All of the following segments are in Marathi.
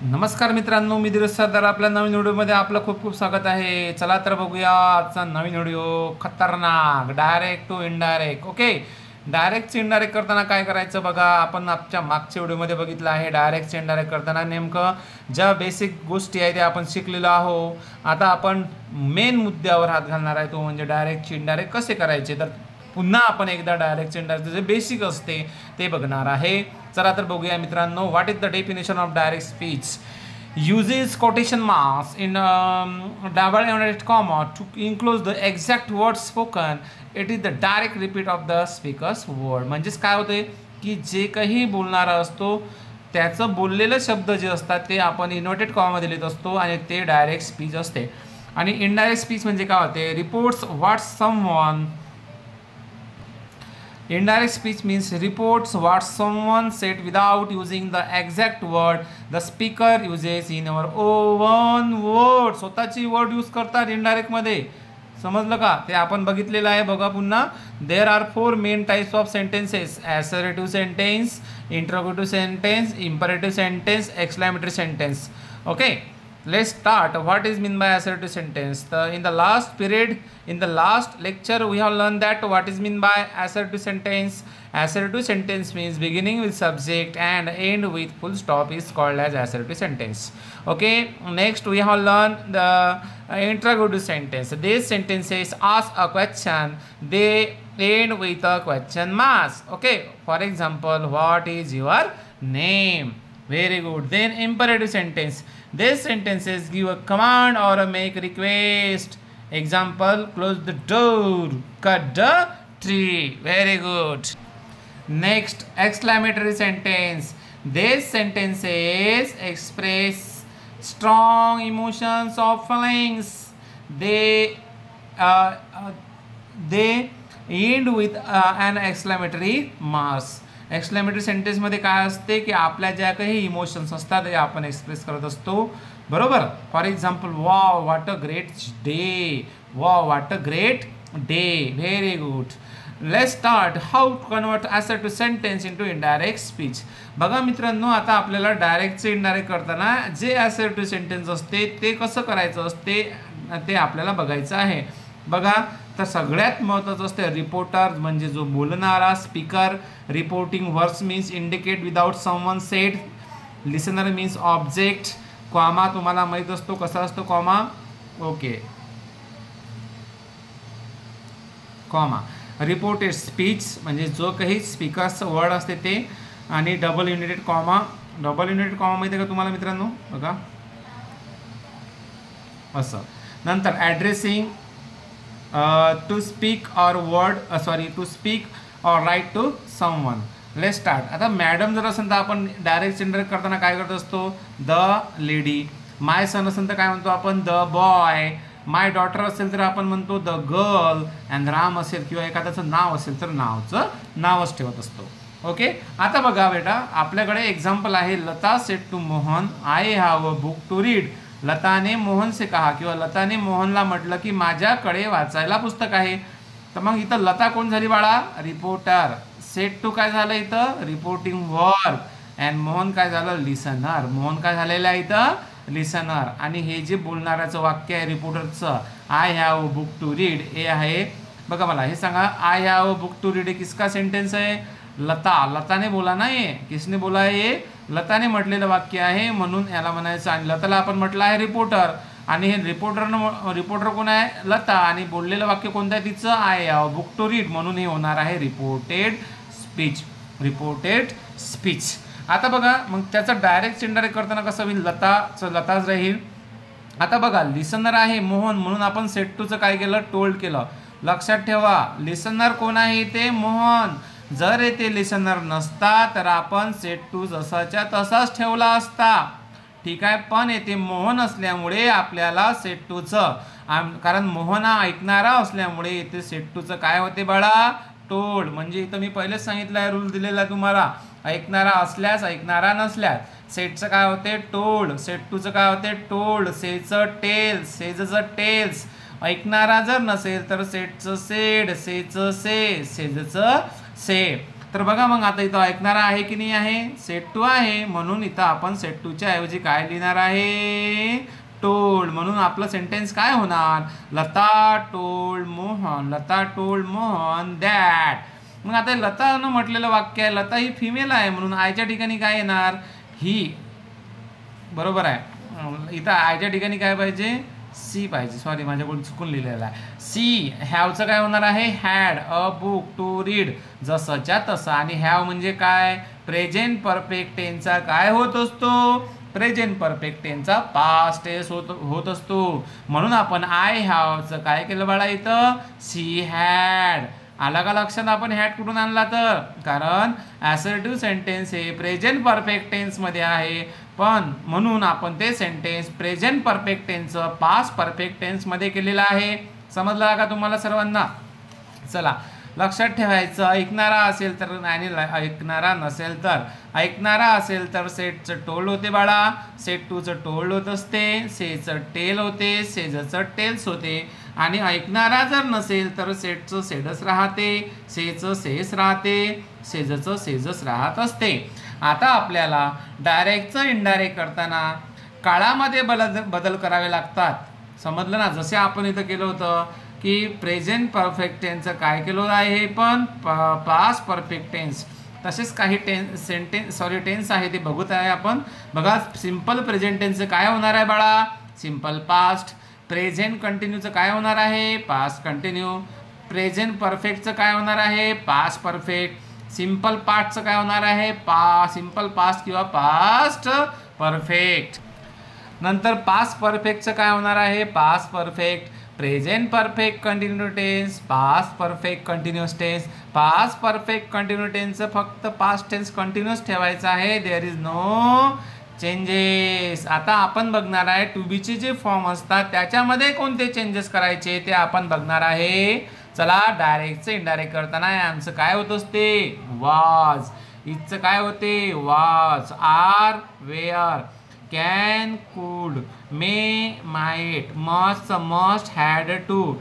नमस्कार मित्रांनो, मी धीरज सरदार. आपल्या नवीन व्हिडिओमध्ये आपलं खूप खूप स्वागत आहे. चला तर बघूया आजचा नवीन व्हिडिओ. खतरनाक direct to indirect. Okay, direct indirect करताना काय करायचं बघा. आपण आपल्या मागच्या व्हिडिओमध्ये बघितलं आहे. डायरेक्ट इनडायरेक्ट करताना नेमकं ज्या बेसिक गोष्टी आहेत त्या आपण शिकलेलो आहोत. आता आपण मेन मुद्द्यावर हात घालणार आहे, तो म्हणजे डायरेक्ट इनडायरेक्ट कसे करायचे. तर पुन्हा आपण एकदा डायरेक्ट इनडायरेक्ट जे बेसिक असते ते बघणार आहे. चला तर बघूया मित्रांनो. What is the definition of direct speech? Uses quotation marks in double inverted comma to enclose the exact word spoken. It is the direct repeat of the speaker's word. म्हणजेच काय होते की जे काही बोलणारा असतो त्याचं बोललेलं शब्द जे असतात ते आपण इन्व्हर्टेड कॉमामध्ये लिहित असतो आणि ते डायरेक्ट स्पीच असते. आणि इनडायरेक्ट स्पीच म्हणजे काय होते? Reports what someone. Indirect speech means reports what someone said without using the exact word the speaker uses in our own words. स्वतःची वर्ड यूज करतात इनडायरेक्ट मध्ये. समजलं का? ते आपण बघितलेलं आहे. बघा पुन्हा. There are 4 main types of sentences: assertive sentence, interrogative sentence, imperative sentence, exclamatory sentence. Okay, let's start. What is mean by assertive sentence? In the last period, in the last lecture, we have learned that what is mean by assertive sentence. Assertive sentence means beginning with subject and end with full stop is called as assertive sentence. Okay, next we have learned the interrogative sentence. These sentences ask a question, they end with a question mark. Okay, for example, what is your name? Very good. Then imperative sentence. These sentences give a command or make a request. Example, close the door, cut the tree. Very good. Next, exclamatory sentence. These sentences express strong emotions or feelings. They end with an exclamatory mark. Exclamatory सेंटेन्समध्ये काय असते की आपल्या ज्या काही इमोशन्स असतात ते आपण एक्सप्रेस करत असतो. बरोबर. For example, wow what a great day. Wow what a great day. Very good. Let's start. How to convert assertive sentence into indirect speech. बघा मित्रांनो, आता आपल्याला डायरेक्टचे इनडायरेक्ट करताना जे असर्टिव्ह सेंटेन्स असते ते कसं करायचं असते ते आपल्याला बघायचं आहे. बघा, तर सगळ्यात महत्त्वाचं असते रिपोर्टर म्हणजे जो बोलणारा, speaker. Reporting words means indicate without someone said. Listener means object. Comma तुम्हाला माहीत असतो कसा असतो comma. Okay, comma. Reported speech म्हणजे जो काही स्पीकर्सचं वर्ड असते ते. आणि double inverted comma. Double inverted comma माहिती आहे का तुम्हाला मित्रांनो? बघा असं. नंतर addressing, to speak or word, to speak or write to someone. Let start. आता मॅडम जर असेल तर आपण डायरेक्ट इनडायरेक्ट करताना काय करत असतो? The lady. माय सन असेल तर काय म्हणतो आपण? The boy. माय डॉटर असेल तर आपण म्हणतो द गर्ल. अँड राम असेल किंवा एखाद्याचं नाव असेल तर नावच ठेवत असतो. ओके, आता बघा बेटा, आपल्याकडे एक्झाम्पल आहे. Lata said to Mohan, I have a book to read. लताने मोहन से कहा किंवा लताने मोहनला म्हटलं की माझ्याकडे वाचायला पुस्तक आहे. तर मग इथं लता कोण झाली बाळा? रिपोर्टर. सेट टू काय झालं इथं? Reporting verb. अँड मोहन काय झालं? लिसनर. मोहन काय झालेलं आहे इथं? लिसनर. आणि हे जे बोलणाऱ्याचं वाक्य आहे रिपोर्टरचं, I have book to read, हे आहे. बघा मला हे सांगा, I have book to read हे किसका सेंटेन्स आहे? लताने बोला ना. ये किसने बोला आहे? ये लताने म्हटलेलं वाक्य आहे, म्हणून याला म्हणायचं. आणि लताला आपण म्हटलं आहे रिपोर्टर. आणि हे रिपोर्टर कोण आहे? लता. आणि बोललेलं वाक्य कोणतं आहे तिचं? I have book to read. म्हणून हे होणार आहे रिपोर्टेड स्पीच. Reported speech. आता बघा, मग त्याचं डायरेक्ट इनडायरेक्ट करताना कसं होईल? लताच राहील. आता बघा, लिसनर आहे मोहन, म्हणून आपण सेट टूचं काय केलं? टोल्ड केलं. लक्षात ठेवा, लिसनर कोण आहे? ते मोहन. जर येथे लिसनर नसता तर आपण सेट टू जसाच्या तसाच ठेवला असता. ठीक आहे, पण येथे मोहन असल्यामुळे आपल्याला सेट टूचं, कारण मोहन हा ऐकणारा असल्यामुळे इथे सेट टूचं काय होते बाळा? टोल्ड. म्हणजे इथं मी पहिलेच सांगितलं आहे, रूल दिलेला आहे तुम्हाला. ऐकणारा असल्यास, ऐकणारा नसल्यास. सेटचं काय होते? टोल्ड. सेट टूचं काय होते? टोल्ड. सेचं टेल्स. सेजचं टेल्स. ऐकणारा जर नसेल तर सेटचं सेड. सेचं से. सेजचं से. तर बघा मग आता इथं ऐकणारा आहे की नाही आहे, सेट टू आहे, म्हणून इथं आपण सेट टूच्या ऐवजी काय लिहिणार आहे, टोल्ड. म्हणून आपलं सेंटेन्स काय होणार, Lata told Mohan, Lata told Mohan that. मग आता लतानं म्हटलेलं वाक्य आहे, लता ही फिमेल आहे म्हणून आयच्या ठिकाणी काय येणार, ही. बरोबर आहे, इथं आयच्या ठिकाणी काय पाहिजे, सी पाहिजे. सॉरी माझ्याकडून चुकून लिहिलेलं आहे. सी. हॅवचं काय होणार आहे, had a book to read, जसंच्या तसं. आणि हॅव म्हणजे काय, प्रेझेंट परफेक्ट टेन्सचा काय होत असतो, प्रेझेंट परफेक्ट टेन्सचा पास्ट टेन्स होत असतो. म्हणून आपण आय हॅवचं काय केलं बाळा इथं, सी हॅड. आला का लक्षात आपण हॅड कुठून आणला, तर कारण ॲसर्टिव्ह सेंटेन्स हे प्रेझेंट परफेक्ट टेन्समध्ये आहे, पण म्हणून आपण ते सेंटेन्स प्रेझेंट परफेक्ट टेन्सचं पास्ट परफेक्ट टेन्समध्ये केलेलं आहे. समजलं का तुम्हाला सर्वांना. चला लक्षात ठेवायचं, ऐकणारा असेल तर आणि ऐकणारा नसेल तर. ऐकणारा असेल तर सेटचं टोल्ड होते बाळा, सेट टूचं टोल्ड होत असते, सेचं टेल होते, सेजचं टेल्स होते. आणि ऐकणारा जर नसेल तर सेटचं सेडच राहते, सेचं सेस राहते, सेजचं सेजच राहत असते. आता आपल्याला डायरेक्टचं इनडायरेक्ट करताना काळामध्ये बदल करावे लागतात. समजलं ना, जसे आपण इथं केलं होतं की प्रेझेंट परफेक्ट टेन्सचं काय केलं आहे, पण पास्ट परफेक्ट टेन्स. तसेच काही टेन्स आहे ते बघत आहे आपण. बघा, सिम्पल प्रेझेंट टेन्सचं काय होणार आहे बाळा, सिम्पल पास्ट. प्रेझेंट कंटिन्यूचं काय होणार आहे, पास्ट कंटिन्यू. प्रेझेंट परफेक्टचं काय होणार आहे, पास्ट परफेक्ट. सिम्पल पास्टचं काय होणार आहे, सिम्पल पास्ट किंवा पास्ट परफेक्ट. नंतर पास्ट परफेक्टचं काय होणार आहे, past perfect. Present perfect continue tense, past perfect continuous tense. Past perfect continue टेन्सचं फक्त पास्ट टेन्स कंटिन्यूअस ठेवायचं आहे, देअर इज नो चेंजेस. आता आपण बघणार आहे टू बीचे जे फॉर्म असतात त्याच्यामध्ये कोणते चेंजेस करायचे ते आपण बघणार आहे. चला, डायरेक्टचं इनडायरेक्ट करताना आमचं काय होत असते, वाज. इथचं काय होते, वाज. R were, can could, may might, must must had to,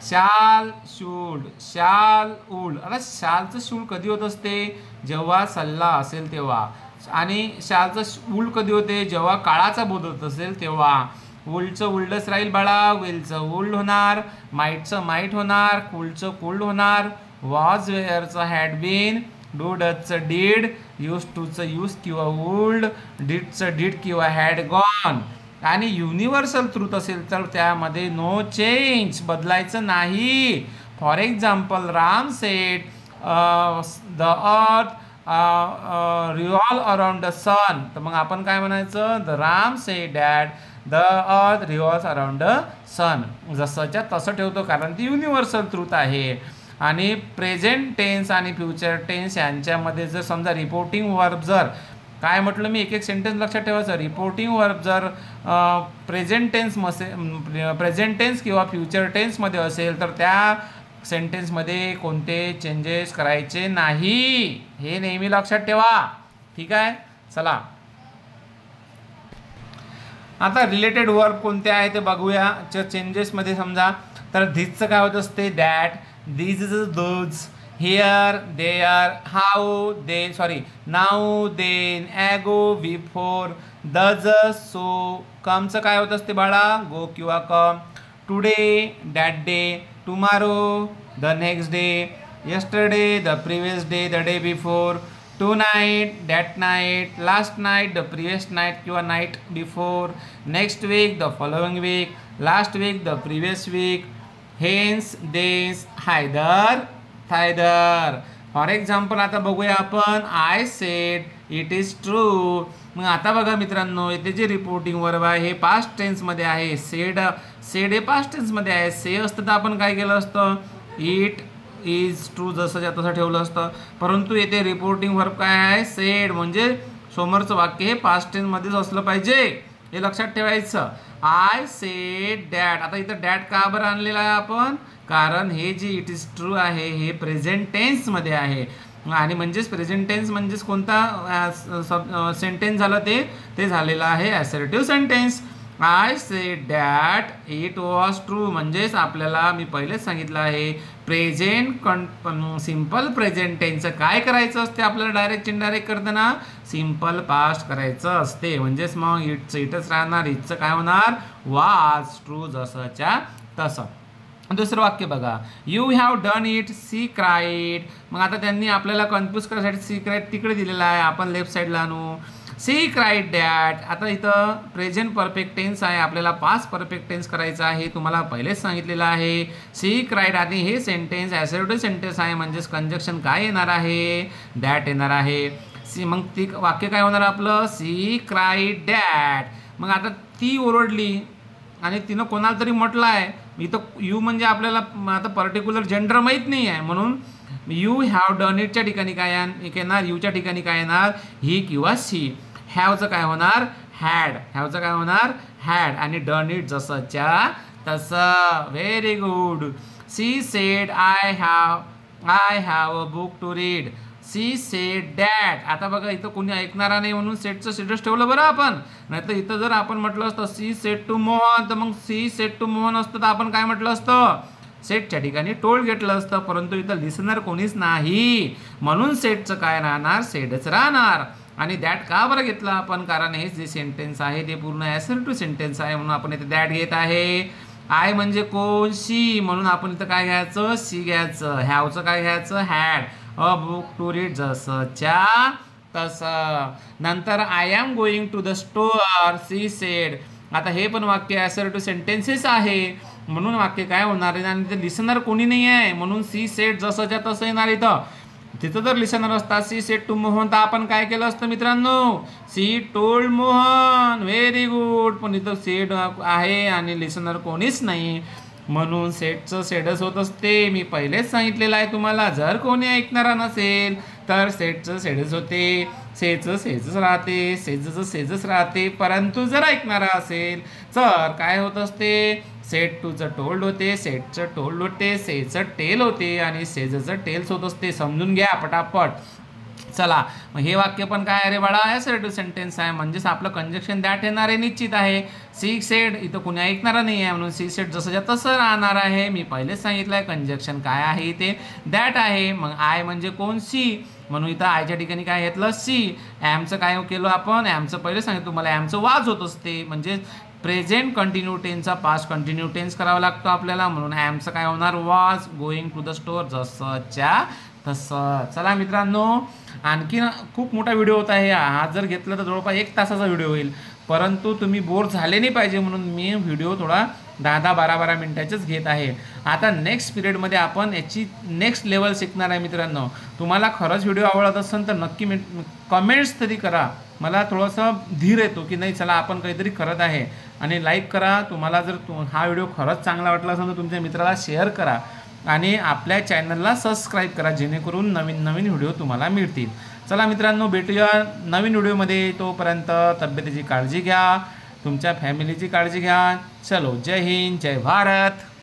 shall should, shall would. आता शालचं शूड कधी होत असते, जेव्हा सल्ला असेल तेव्हा. आणि शालचं वूल कधी होते, जेव्हा काळाचा बोध होत असेल तेव्हा. वूलचं वुल्डच राहील बाळा, वेलचं वुल्ड होणार, माइटचं माइट होणार, कूलचं कुल्ड होणार, वॉज वेअरचं हॅड बीन, डू डचचं डीड, यूज टूचं यूज किंवा वुल्ड, डीडचं डीड किंवा हॅड गॉन. आणि युनिव्हर्सल ट्रूथ असेल तर त्यामध्ये नो चेंज, बदलायचं नाही. For example, Ram said the earth revolve around the sun. तर मग आपण काय म्हणायचं, the Ram said that the earth revolves around the sun. जसंच्या तसं ठेवतो कारण ती युनिव्हर्सल ट्रूथ आहे. आणि प्रेझेंट टेन्स आणि फ्युचर टेन्स यांच्यामध्ये जर समजा रिपोर्टिंग वर्ब, जर काय म्हटलं मी, एक एक सेंटेन्स लक्षात ठेवायचं. रिपोर्टिंग वर्ब जर प्रेझेंट टेन्स किंवा फ्युचर टेन्समध्ये असेल तर त्या सेंटेन्समध्ये कोणते चेंजेस करायचे नाही, हे नेहमी लक्षात ठेवा. ठीक आहे. चला आता रिलेटेड वर्ब कोणते आहे ते बघूया. चेंजेसमध्ये समजा तर धिसचं काय होत असते, that, this is those, here, there, how, they, sorry, now, then, ago, before, thus, so. कमचं काय होत असते बाळा, गो किंवा come. Today, that day, tomorrow, the next day, yesterday, the previous day, the day before, tonight, that night, last night, the previous night किंवा night before, next week, the following week, last week, the previous week, hence, this, either, neither. For example आता बघूया आपण, I said it is true. मग आता बघा मित्रांनो, इथे जे रिपोर्टिंग वर्ब आहे हे पास्ट टेन्समध्ये आहे. सेड हे पास्ट टेन्समध्ये आहे. से असतं तर आपण काय केलं असतं, इट इज ट्रू जसंच्या तसं ठेवलं असतं. परंतु येथे रिपोर्टिंग वर्ब काय आहे, सेड. म्हणजे समोरचं वाक्य हे पास्ट टेन्समध्येच असलं पाहिजे, हे लक्षात ठेवायचं. I said that. आता इथं डॅट का बरं आणलेला आहे आपण, कारण हे जे इट इज ट्रू आहे हे प्रेझेंट टेन्समध्ये आहे. आणि म्हणजेच प्रेझेंट टेन्स म्हणजेच कोणता सेंटेन्स झालं ते झालेलं आहे assertive sentence. I said that it was true. म्हणजेच आपल्याला मी पहिलेच सांगितलं आहे सिंपल प्रेझेंट टेन्स काय करायचं असते आपल्याला डायरेक्ट इनडायरेक्ट करताना सिंपल पास्ट करायचं असते. म्हणजेच मग इटच राहणार, इटचं काय होणार वाज ट्रू जसंच्या तसं. दुसरं वाक्य बघा, you have done it she cried. मग आता त्यांनी आपल्याला कन्फ्यूज करायसाठी सी क्राईड तिकडे दिलेला आहे, आपण लेफ्ट साईडला आणू सी क्राईड डॅट. आता इथं प्रेझेंट परफेक्ट टेन्स आहे, आपल्याला पास्ट परफेक्ट टेन्स करायचा आहे, तुम्हाला पहिलेच सांगितलेलं आहे. सी क्राईड आणि हे सेंटेन्स ॲसर्टिव्ह सेंटेन्स आहे, म्हणजेच कंजक्शन काय येणार आहे दॅट येणार आहे. सी मग ती वाक्य काय होणार आपलं सी क्राईड डॅट. मग आता ती ओरडली आणि तिनं कोणाला तरी म्हटलं आहे, इथं यू म्हणजे आपल्याला आता पर्टिक्युलर जेंडर माहीत नाही आहे, म्हणून यू हॅव डन इटच्या ठिकाणी काय येणार, यूच्या ठिकाणी काय येणार ही किंवा सी. हॅवचं काय होणार हॅड, हॅवचं काय होणार हॅड आणि डन इट जसंच्या तसं. Very good. She said I have a book to read. She said that. आता बघा इथं कोणी ऐकणारा नाही म्हणून सेटचं स्टेटस ठेवलं बरं आपण, नाही तर इथं जर आपण म्हटलं असतं सी सेड टू मोहन तर मग सी सेड टू मोहन असतं तर आपण काय म्हटलं असतं सेटच्या ठिकाणी टोल्ड घेतलं असतं, परंतु इथं लिसनर कोणीच नाही म्हणून सेटचं काय राहणार सेडच राहणार. आणि दॅट का बरं घेतलं आपण, कारण हे जे सेंटेन्स आहे ते पूर्ण ॲसर्टिव्ह सेंटेन्स आहे म्हणून आपण इथे दॅट घेत आहे. आय म्हणजे कोण सी, म्हणून आपण इथं काय घ्यायचं सी घ्यायचं. हॅवचं काय घ्यायचं had. A book to read जसंच्या तसं. नंतर I am going to the store she said. आता हे पण वाक्य ॲसर्टिव्ह सेंटेन्सेस आहे म्हणून वाक्य काय होणार आहे आणि ते लिसनर कोणी नाही आहे म्हणून सी सेड जसंच्या तसं येणार. इथं तिथं जर लिसनर असता सी सेड टू मोहन तर आपण काय केलं असतं मित्रांनो C told Mohan. Very good. पण इथं सेड आहे आणि लिसनर कोणीच नाही म्हणून सेटचं सेडच होत असते. मी पहिलेच सांगितलेलं आहे तुम्हाला, जर कोणी ऐकणारा नसेल तर सेटचं सेडच होते, सेचं सेजच राहते, सेजचं सेजच राहते. परंतु जर ऐकणारा असेल तर काय होत असते सेट टूचं टोल्ड होते, सेटचं टोल्ड होते, सेचं टेल होते आणि सेजचं टेल्स होत असते. समजून घ्या पटापट. चला मग हे वाक्य पण काय अरे बाळा ॲसर्टिव्ह सेंटेन्स आहे म्हणजेच आपलं कंजक्शन दॅट येणार आहे निश्चित आहे. सी सेड इथं कुणी ऐकणारा नाही आहे म्हणून सी सेड जसंच्या तसं राहणार आहे. मी पहिलेच सांगितलं आहे कंजक्शन काय आहे इथे दॅट आहे. मग आय म्हणजे कोण सी म्हणून इथं आयच्या ठिकाणी काय घेतलं सी. ॲमचं काय केलं आपण ॲमचं पहिले सांगितलं तुम्हाला ॲमचं वाज होत असते म्हणजे प्रेझेंट कंटिन्यू टेन्सचा पास्ट कंटिन्यू टेन्स करावा लागतो आपल्याला म्हणून ॲमचं काय होणार was going to the store जसंच्या तसं. चला मित्रांनो आणखी खूप मोठा व्हिडिओ होता आहे हा, जर घेतला तर जवळपास 1 तासाचा व्हिडिओ होईल, परंतु तुम्ही बोर झाले नाही पाहिजे म्हणून मी व्हिडिओ थोडा 10-10, 12-12 मिनिटाचेच घेत आहे. आता नेक्स्ट पिरियडमध्ये आपण याची नेक्स्ट लेवल शिकणार आहे मित्रांनो. तुम्हाला खरंच व्हिडिओ आवडत असेल तर नक्की कमेंट्स तरी करा, मला थोडंसं धीर येतो की नाही चला आपण काहीतरी करत आहे. आणि लाईक करा. तुम्हाला जर हा व्हिडिओ खरंच चांगला वाटला असेल तर तुमच्या मित्राला शेअर करा आणि आपल्या चॅनलला सबस्क्राईब करा जेणेकरून नवीन नवीन व्हिडिओ तुम्हाला मिळतील. चला मित्रांनो भेटूया नवीन व्हिडिओमध्ये. तोपर्यंत तब्येतीची काळजी घ्या, तुमच्या फॅमिलीची काळजी घ्या. चलो जय हिंद जय भारत.